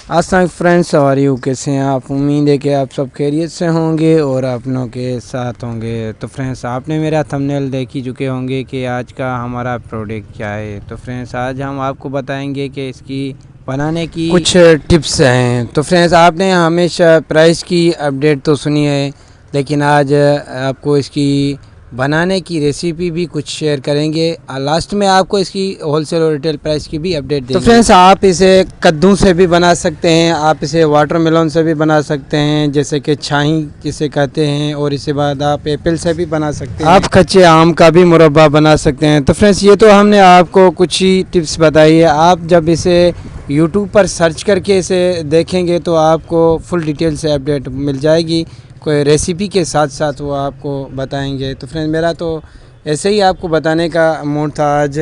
अस्सलाम फ्रेंड्स, और यू कैसे हैं आप। उम्मीद है कि आप सब खैरियत से होंगे और अपनों के साथ होंगे। तो फ्रेंड्स, आपने मेरा थंबनेल देख ही चुके होंगे कि आज का हमारा प्रोडक्ट क्या है। तो फ्रेंड्स, आज हम आपको बताएंगे कि इसकी बनाने की कुछ टिप्स हैं। तो फ्रेंड्स, आपने हमेशा प्राइस की अपडेट तो सुनी है, लेकिन आज आपको इसकी बनाने की रेसिपी भी कुछ शेयर करेंगे। लास्ट में आपको इसकी होलसेल और रिटेल प्राइस की भी अपडेट देंगे। तो फ्रेंड्स, आप इसे कद्दू से भी बना सकते हैं, आप इसे वाटरमेलन से भी बना सकते हैं, जैसे कि छाही जिसे कहते हैं, और इसके बाद आप एप्पल से भी बना सकते हैं, आप कच्चे आम का भी मुरब्बा बना सकते हैं। तो फ्रेंड्स, ये तो हमने आपको कुछ ही टिप्स बताई है। आप जब इसे यूट्यूब पर सर्च करके इसे देखेंगे तो आपको फुल डिटेल से अपडेट मिल जाएगी, कोई रेसिपी के साथ साथ वो आपको बताएंगे। तो फ्रेंड्स, मेरा तो ऐसे ही आपको बताने का मूड था आज।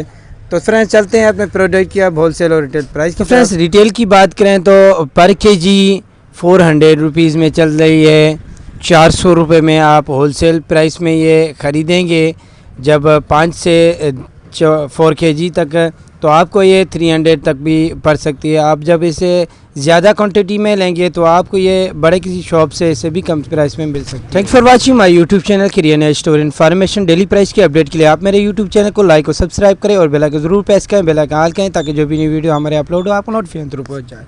तो फ्रेंड्स, चलते हैं अपने प्रोडक्ट की अब होलसेल और रिटेल प्राइस। तो फ्रेंड्स, रिटेल की बात करें तो पर केजी 400 रुपीज़ में चल रही है। 400 रुपये में आप होलसेल प्राइस में ये ख़रीदेंगे। जब 5 से 4 केजी तक, तो आपको ये 300 तक भी पड़ सकती है। आप जब इसे ज़्यादा क्वांटिटी में लेंगे तो आपको ये बड़े किसी शॉप से इसे भी कम प्राइस में मिल सकती है। Thank for watching my YouTube channel creation store information daily price की अपडेट के लिए आप मेरे यूट्यूब चैनल को लाइक और सब्सक्राइब करें और बेल आइकन ज़रूर प्रेस करें, बेल आइकन ऑल करें, ताकि जो भी न्यू वीडियो हमारे अपलोड हो आपको नोटिफिकेशन थ्रू पहुंच जाए।